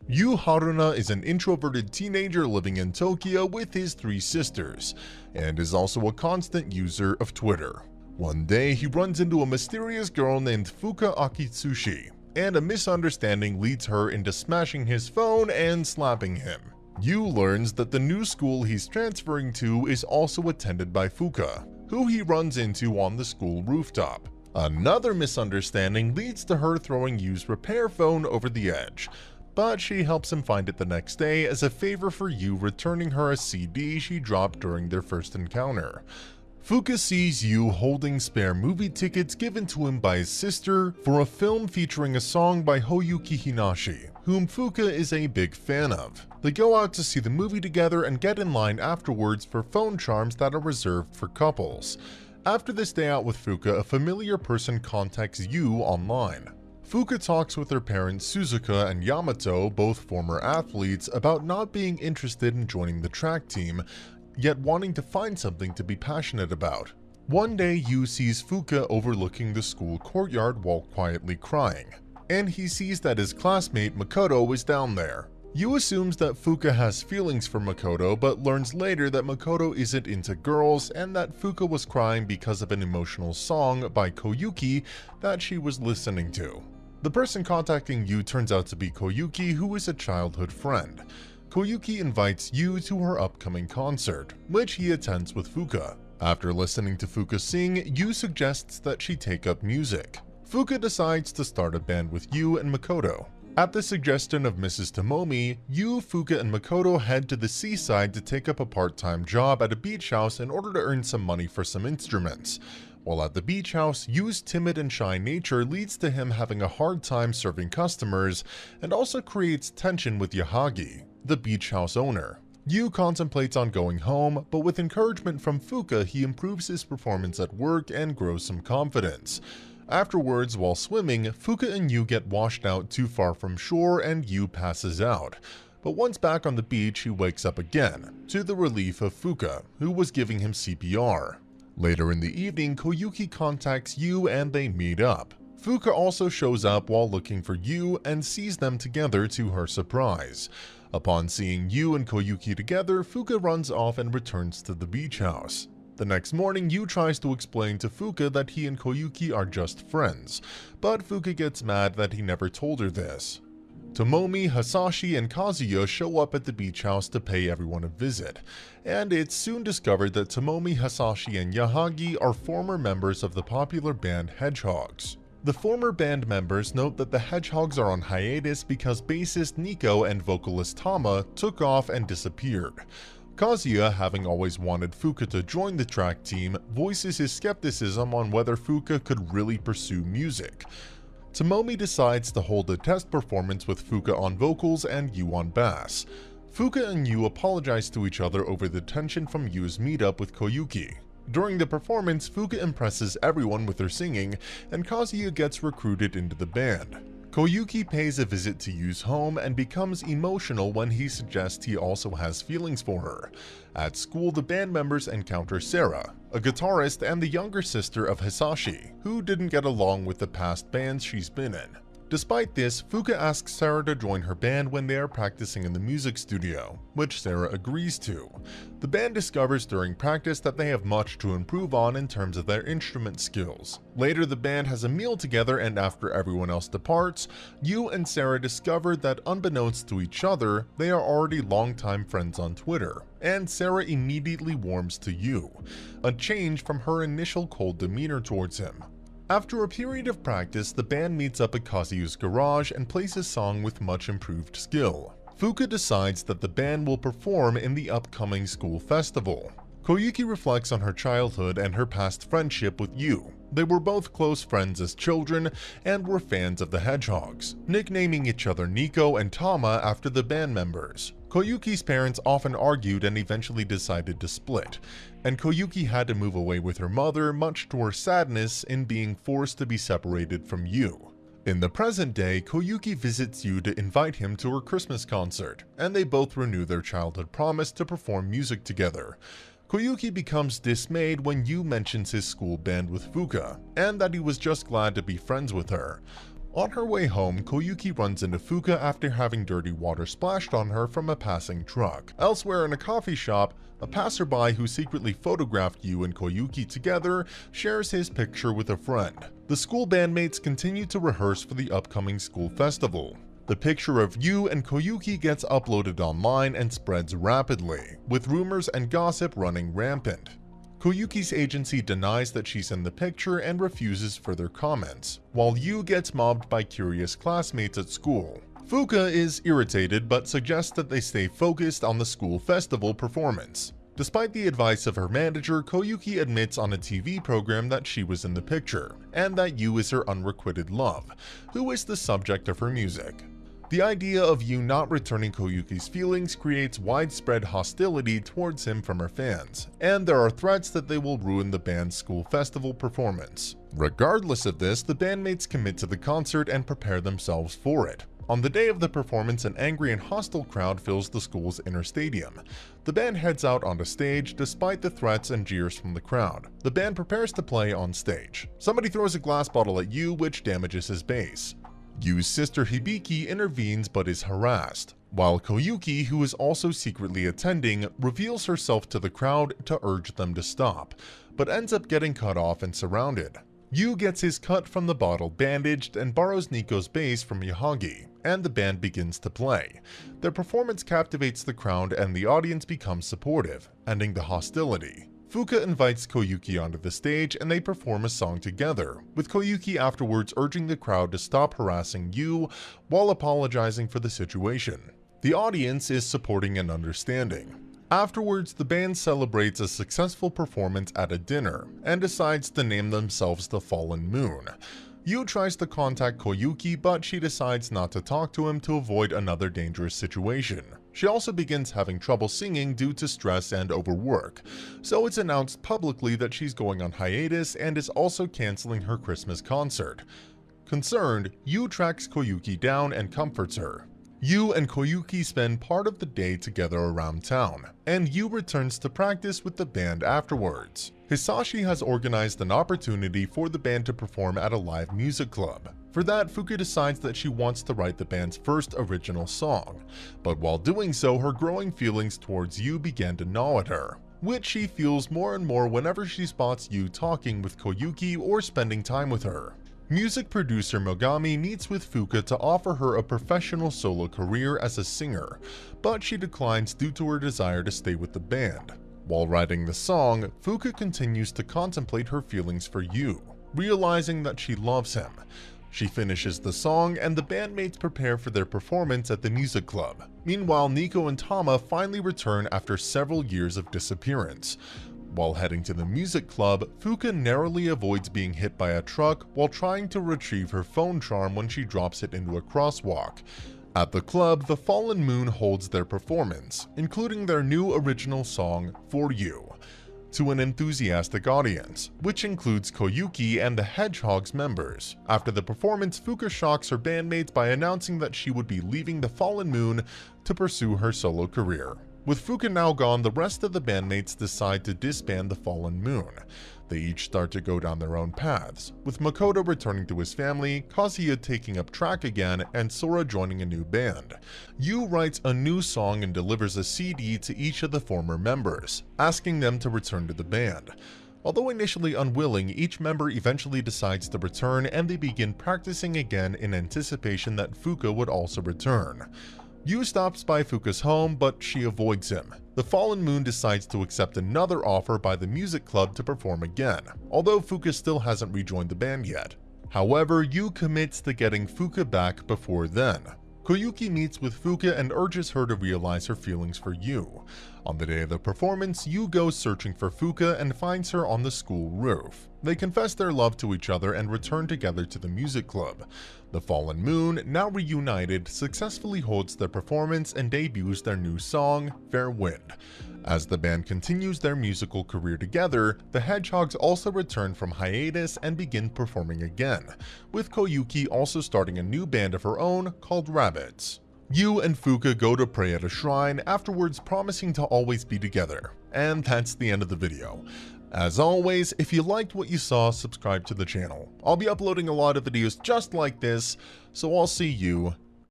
Yu Haruna is an introverted teenager living in Tokyo with his three sisters, and is also a constant user of Twitter. One day, he runs into a mysterious girl named Fuuka Akitsushi, and a misunderstanding leads her into smashing his phone and slapping him. Yu learns that the new school he's transferring to is also attended by Fuuka, who he runs into on the school rooftop. Another misunderstanding leads to her throwing Yu's repair phone over the edge, but she helps him find it the next day as a favor for Yu, returning her a CD she dropped during their first encounter. Fuuka sees Yu holding spare movie tickets given to him by his sister for a film featuring a song by Hoyuki Hinashi, whom Fuuka is a big fan of. They go out to see the movie together and get in line afterwards for phone charms that are reserved for couples. After this day out with Fuuka, a familiar person contacts Yu online. Fuuka talks with her parents Suzuka and Yamato, both former athletes, about not being interested in joining the track team, yet wanting to find something to be passionate about. One day, Yu sees Fuuka overlooking the school courtyard while quietly crying, and he sees that his classmate Makoto is down there. Yu assumes that Fuuka has feelings for Makoto, but learns later that Makoto isn't into girls and that Fuuka was crying because of an emotional song by Koyuki that she was listening to. The person contacting Yu turns out to be Koyuki, who is a childhood friend. Koyuki invites Yu to her upcoming concert, which he attends with Fuuka. After listening to Fuuka sing, Yu suggests that she take up music. Fuuka decides to start a band with Yu and Makoto. At the suggestion of Mrs. Tomomi, Yu, Fuuka, and Makoto head to the seaside to take up a part-time job at a beach house in order to earn some money for some instruments. While at the beach house, Yu's timid and shy nature leads to him having a hard time serving customers, and also creates tension with Yahagi, the beach house owner. Yu contemplates on going home, but with encouragement from Fuuka, he improves his performance at work and grows some confidence. Afterwards, while swimming, Fuuka and Yu get washed out too far from shore and Yu passes out. But once back on the beach, he wakes up again, to the relief of Fuuka, who was giving him CPR. Later in the evening, Koyuki contacts Yu and they meet up. Fuuka also shows up while looking for Yu and sees them together to her surprise. Upon seeing Yu and Koyuki together, Fuuka runs off and returns to the beach house. The next morning, Yu tries to explain to Fuuka that he and Koyuki are just friends, but Fuuka gets mad that he never told her this. Tomomi, Hasashi, and Kazuya show up at the beach house to pay everyone a visit, and it's soon discovered that Tomomi, Hasashi, and Yahagi are former members of the popular band Hedgehogs. The former band members note that the Hedgehogs are on hiatus because bassist Nico and vocalist Tama took off and disappeared. Kazuya, having always wanted Fuuka to join the track team, voices his skepticism on whether Fuuka could really pursue music. Tomomi decides to hold a test performance with Fuuka on vocals and Yu on bass. Fuuka and Yu apologize to each other over the tension from Yu's meetup with Koyuki. During the performance, Fuuka impresses everyone with her singing, and Kazuya gets recruited into the band. Koyuki pays a visit to Yu's home and becomes emotional when he suggests he also has feelings for her. At school, the band members encounter Sarah, a guitarist and the younger sister of Hisashi, who didn't get along with the past bands she's been in. Despite this, Fuuka asks Sarah to join her band when they are practicing in the music studio, which Sarah agrees to. The band discovers during practice that they have much to improve on in terms of their instrument skills. Later, the band has a meal together, and after everyone else departs, Yu and Sarah discover that unbeknownst to each other, they are already longtime friends on Twitter, and Sarah immediately warms to Yu, a change from her initial cold demeanor towards him. After a period of practice, the band meets up at Kazuya's garage and plays a song with much improved skill. Fuuka decides that the band will perform in the upcoming school festival. Koyuki reflects on her childhood and her past friendship with Yu. They were both close friends as children and were fans of the Hedgehogs, nicknaming each other Nico and Tama after the band members. Koyuki's parents often argued and eventually decided to split, and Koyuki had to move away with her mother, much to her sadness in being forced to be separated from Yu. In the present day, Koyuki visits Yu to invite him to her Christmas concert, and they both renew their childhood promise to perform music together. Koyuki becomes dismayed when Yu mentions his school band with Fuuka, and that he was just glad to be friends with her. On her way home, Koyuki runs into Fuuka after having dirty water splashed on her from a passing truck. Elsewhere in a coffee shop, a passerby who secretly photographed Yu and Koyuki together shares his picture with a friend. The school bandmates continue to rehearse for the upcoming school festival. The picture of Yu and Koyuki gets uploaded online and spreads rapidly, with rumors and gossip running rampant. Koyuki's agency denies that she's in the picture and refuses further comments, while Yu gets mobbed by curious classmates at school. Fuuka is irritated but suggests that they stay focused on the school festival performance. Despite the advice of her manager, Koyuki admits on a TV program that she was in the picture, and that Yu is her unrequited love, who is the subject of her music. The idea of Yu not returning Koyuki's feelings creates widespread hostility towards him from her fans, and there are threats that they will ruin the band's school festival performance. Regardless of this, the bandmates commit to the concert and prepare themselves for it. On the day of the performance, an angry and hostile crowd fills the school's inner stadium. The band heads out onto stage despite the threats and jeers from the crowd. The band prepares to play on stage. Somebody throws a glass bottle at Yu, which damages his bass. Yu's sister Hibiki intervenes but is harassed, while Koyuki, who is also secretly attending, reveals herself to the crowd to urge them to stop, but ends up getting cut off and surrounded. Yu gets his cut from the bottle bandaged and borrows Nico's bass from Yahagi, and the band begins to play. Their performance captivates the crowd and the audience becomes supportive, ending the hostility. Fuuka invites Koyuki onto the stage and they perform a song together, with Koyuki afterwards urging the crowd to stop harassing Yu while apologizing for the situation. The audience is supporting and understanding. Afterwards, the band celebrates a successful performance at a dinner and decides to name themselves the Fallen Moon. Yu tries to contact Koyuki, but she decides not to talk to him to avoid another dangerous situation. She also begins having trouble singing due to stress and overwork, so it's announced publicly that she's going on hiatus and is also canceling her Christmas concert. Concerned, Yu tracks Koyuki down and comforts her. Yu and Koyuki spend part of the day together around town, and Yu returns to practice with the band afterwards. Hisashi has organized an opportunity for the band to perform at a live music club. For that, Fuuka decides that she wants to write the band's first original song, but while doing so, her growing feelings towards Yu begin to gnaw at her, which she feels more and more whenever she spots Yu talking with Koyuki or spending time with her. Music producer Mogami meets with Fuuka to offer her a professional solo career as a singer, but she declines due to her desire to stay with the band. While writing the song, Fuuka continues to contemplate her feelings for Yu, realizing that she loves him. She finishes the song and the bandmates prepare for their performance at the music club. Meanwhile, Nico and Tama finally return after several years of disappearance. While heading to the music club, Fuuka narrowly avoids being hit by a truck while trying to retrieve her phone charm when she drops it into a crosswalk. At the club, the Fallen Moon holds their performance, including their new original song, For You, to an enthusiastic audience, which includes Koyuki and the Hedgehog's members. After the performance, Fuuka shocks her bandmates by announcing that she would be leaving the Fallen Moon to pursue her solo career. With Fuuka now gone, the rest of the bandmates decide to disband the Fallen Moon. They each start to go down their own paths, with Makoto returning to his family, Kazuya taking up track again, and Sora joining a new band. Yu writes a new song and delivers a CD to each of the former members, asking them to return to the band. Although initially unwilling, each member eventually decides to return and they begin practicing again in anticipation that Fuuka would also return. Yu stops by Fuuka's home, but she avoids him. The Fallen Moon decides to accept another offer by the music club to perform again, although Fuuka still hasn't rejoined the band yet. However, Yu commits to getting Fuuka back before then. Koyuki meets with Fuuka and urges her to realize her feelings for Yu. On the day of the performance, Yu goes searching for Fuuka and finds her on the school roof. They confess their love to each other and return together to the music club. The Fallen Moon, now reunited, successfully holds their performance and debuts their new song, Fair Wind. As the band continues their musical career together, the Hedgehogs also return from hiatus and begin performing again, with Koyuki also starting a new band of her own called Rabbits. Yu and Fuuka go to pray at a shrine, afterwards promising to always be together. And that's the end of the video. As always, if you liked what you saw, subscribe to the channel. I'll be uploading a lot of videos just like this, so I'll see you